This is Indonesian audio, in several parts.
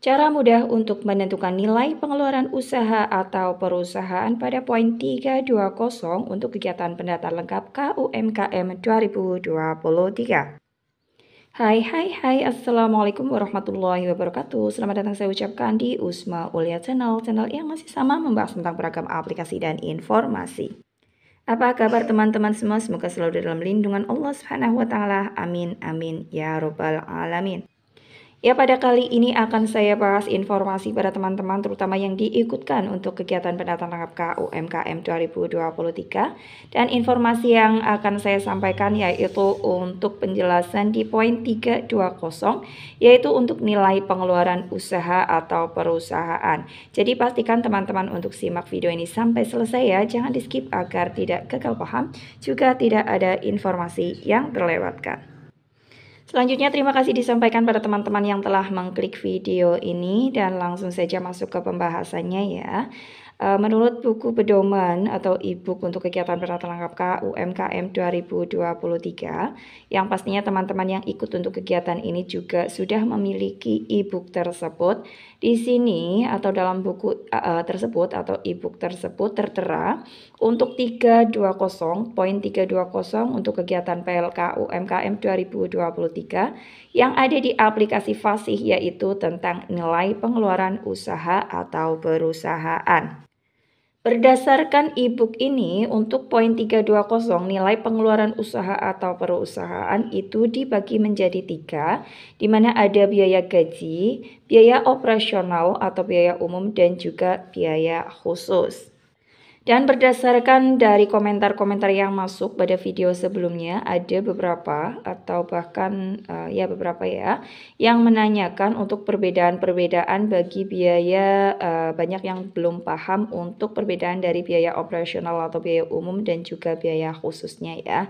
Cara mudah untuk menentukan nilai pengeluaran usaha atau perusahaan pada poin 320 untuk kegiatan pendataan lengkap KUMKM 2023. Hai, Assalamualaikum warahmatullahi wabarakatuh. Selamat datang saya ucapkan di Usma Ulia channel yang masih sama membahas tentang beragam aplikasi dan informasi. Apa kabar teman-teman semua? Semoga selalu dalam lindungan Allah Subhanahu wa taala. Amin amin ya robbal alamin. Ya, pada kali ini akan saya bahas informasi pada teman-teman terutama yang diikutkan untuk kegiatan pendataan lengkap KUMKM 2023, dan informasi yang akan saya sampaikan yaitu untuk penjelasan di poin 320 yaitu untuk nilai pengeluaran usaha atau perusahaan. Jadi pastikan teman-teman untuk simak video ini sampai selesai ya, jangan di skip agar tidak gagal paham juga tidak ada informasi yang terlewatkan. Selanjutnya terima kasih disampaikan pada teman-teman yang telah mengklik video ini dan langsung saja masuk ke pembahasannya ya. Menurut buku pedoman atau e-book untuk kegiatan pendataan lengkap KUMKM 2023, yang pastinya teman-teman yang ikut untuk kegiatan ini juga sudah memiliki e-book tersebut. Di sini atau dalam buku tersebut atau e-book tersebut tertera untuk 320, poin 320 untuk kegiatan PLK UMKM 2023 yang ada di aplikasi Fasih, yaitu tentang nilai pengeluaran usaha atau perusahaan. Berdasarkan e-book ini, untuk poin 320 nilai pengeluaran usaha atau perusahaan itu dibagi menjadi 3, di mana ada biaya gaji, biaya operasional atau biaya umum, dan juga biaya khusus. Dan berdasarkan dari komentar-komentar yang masuk pada video sebelumnya, ada beberapa atau bahkan beberapa ya yang menanyakan untuk perbedaan-perbedaan bagi biaya, banyak yang belum paham untuk perbedaan dari biaya operasional atau biaya umum dan juga biaya khususnya ya.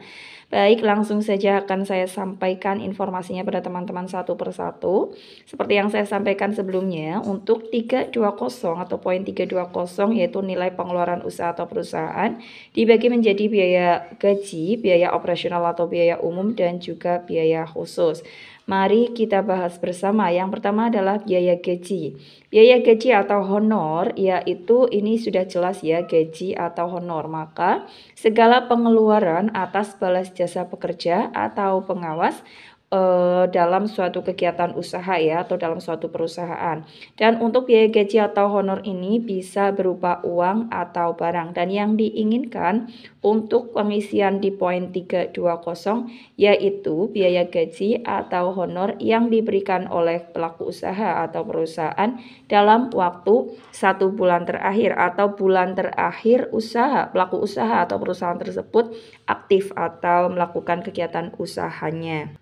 Baik, langsung saja akan saya sampaikan informasinya pada teman-teman satu persatu. Seperti yang saya sampaikan sebelumnya, untuk 320 atau poin 320 yaitu nilai pengeluaran usaha atau perusahaan dibagi menjadi biaya gaji, biaya operasional atau biaya umum, dan juga biaya khusus. Mari kita bahas bersama. Yang pertama adalah biaya gaji. Biaya gaji atau honor, yaitu ini sudah jelas ya, gaji atau honor. Maka segala pengeluaran atas balas jasa pekerja atau pengawas dalam suatu kegiatan usaha ya, atau dalam suatu perusahaan. Dan untuk biaya gaji atau honor ini bisa berupa uang atau barang, dan yang diinginkan untuk pengisian di poin 320 yaitu biaya gaji atau honor yang diberikan oleh pelaku usaha atau perusahaan dalam waktu 1 bulan terakhir atau bulan terakhir usaha pelaku usaha atau perusahaan tersebut aktif atau melakukan kegiatan usahanya.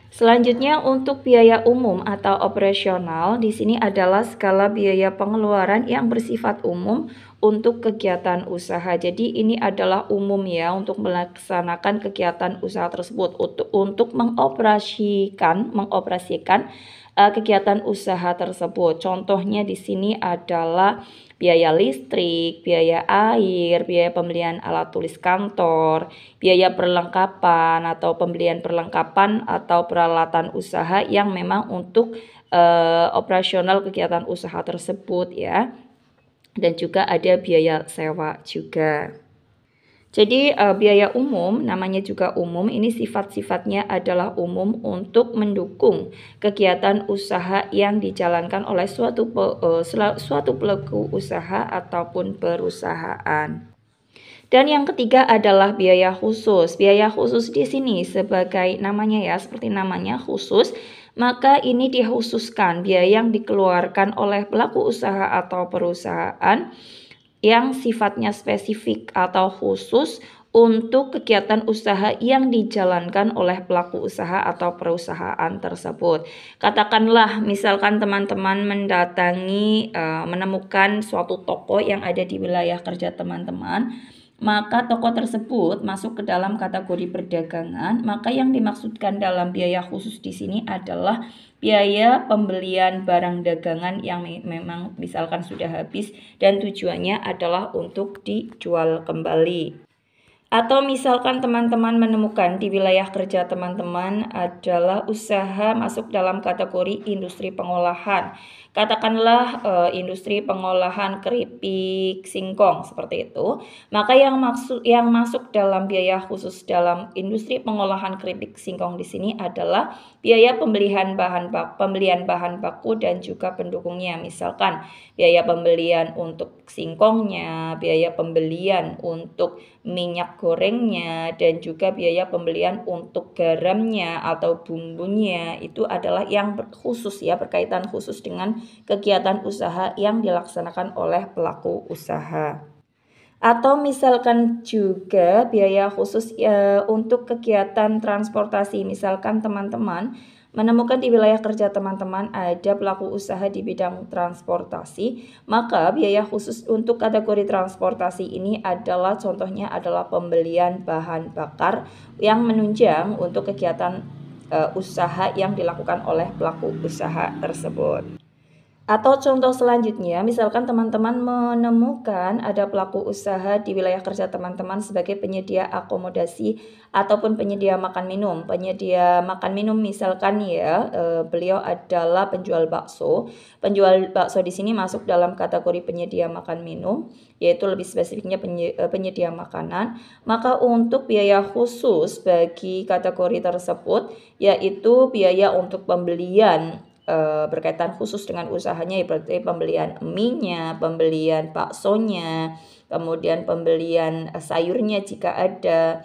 Selanjutnya untuk biaya umum atau operasional, di sini adalah skala biaya pengeluaran yang bersifat umum untuk kegiatan usaha. Jadi ini adalah umum ya untuk melaksanakan kegiatan usaha tersebut, untuk mengoperasikan kegiatan usaha tersebut. Contohnya di sini adalah biaya listrik, biaya air, biaya pembelian alat tulis kantor, biaya perlengkapan atau pembelian perlengkapan atau peralatan usaha yang memang untuk operasional kegiatan usaha tersebut ya. Dan juga ada biaya sewa juga. Jadi biaya umum, namanya juga umum, ini sifat-sifatnya adalah umum untuk mendukung kegiatan usaha yang dijalankan oleh suatu pelaku usaha ataupun perusahaan. Dan yang ketiga adalah biaya khusus. Biaya khusus di sini sebagai namanya ya, seperti namanya khusus, maka ini dikhususkan biaya yang dikeluarkan oleh pelaku usaha atau perusahaan yang sifatnya spesifik atau khusus untuk kegiatan usaha yang dijalankan oleh pelaku usaha atau perusahaan tersebut. Katakanlah misalkan teman-teman mendatangi menemukan suatu toko yang ada di wilayah kerja teman-teman, maka toko tersebut masuk ke dalam kategori perdagangan. Maka yang dimaksudkan dalam biaya khusus di sini adalah biaya pembelian barang dagangan yang memang misalkan sudah habis dan tujuannya adalah untuk dijual kembali. Atau misalkan teman-teman menemukan di wilayah kerja teman-teman adalah usaha masuk dalam kategori industri pengolahan. Katakanlah industri pengolahan keripik singkong seperti itu. Maka yang masuk dalam biaya khusus dalam industri pengolahan keripik singkong di sini adalah biaya pembelian bahan baku dan juga pendukungnya. Misalkan biaya pembelian untuk singkongnya, biaya pembelian untuk minyak gorengnya, dan juga biaya pembelian untuk garamnya atau bumbunya. Itu adalah yang khusus ya, berkaitan khusus dengan kegiatan usaha yang dilaksanakan oleh pelaku usaha. Atau misalkan juga biaya khusus untuk kegiatan transportasi. Misalkan teman-teman menemukan di wilayah kerja teman-teman ada pelaku usaha di bidang transportasi, maka biaya khusus untuk kategori transportasi ini adalah contohnya adalah pembelian bahan bakar yang menunjang untuk kegiatan usaha yang dilakukan oleh pelaku usaha tersebut. Atau contoh selanjutnya, misalkan teman-teman menemukan ada pelaku usaha di wilayah kerja teman-teman sebagai penyedia akomodasi ataupun penyedia makan minum. Penyedia makan minum misalkan ya, beliau adalah penjual bakso. Penjual bakso di sini masuk dalam kategori penyedia makan minum, yaitu lebih spesifiknya penyedia makanan. Maka untuk biaya khusus bagi kategori tersebut, yaitu biaya untuk pembelian berkaitan khusus dengan usahanya, seperti pembelian mie-nya, pembelian baksonya, kemudian pembelian sayurnya jika ada,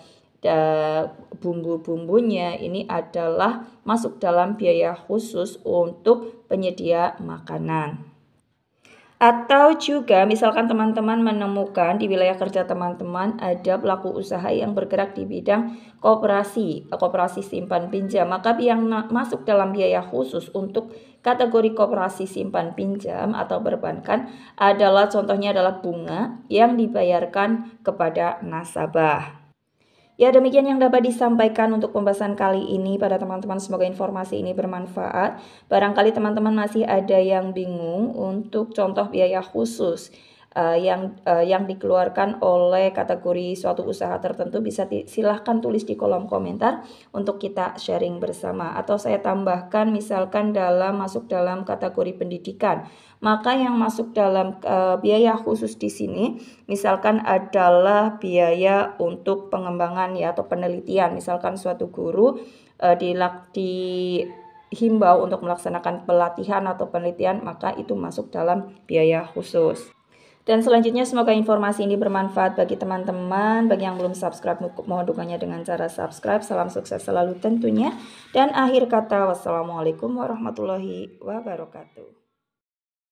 bumbu-bumbunya, ini adalah masuk dalam biaya khusus untuk penyedia makanan. Atau juga misalkan teman-teman menemukan di wilayah kerja teman-teman ada pelaku usaha yang bergerak di bidang koperasi simpan pinjam, maka yang masuk dalam biaya khusus untuk kategori koperasi simpan pinjam atau perbankan adalah contohnya adalah bunga yang dibayarkan kepada nasabah. Ya, demikian yang dapat disampaikan untuk pembahasan kali ini pada teman-teman. Semoga informasi ini bermanfaat. Barangkali teman-teman masih ada yang bingung untuk contoh biaya khusus yang dikeluarkan oleh kategori suatu usaha tertentu, bisa silahkan tulis di kolom komentar untuk kita sharing bersama. Atau saya tambahkan misalkan masuk dalam kategori pendidikan, maka yang masuk dalam biaya khusus di sini misalkan adalah biaya untuk pengembangan ya atau penelitian. Misalkan suatu guru dihimbau untuk melaksanakan pelatihan atau penelitian, maka itu masuk dalam biaya khusus. Dan selanjutnya semoga informasi ini bermanfaat bagi teman-teman. Bagi yang belum subscribe, mohon dukungannya dengan cara subscribe. Salam sukses selalu tentunya. Dan akhir kata, wassalamualaikum warahmatullahi wabarakatuh.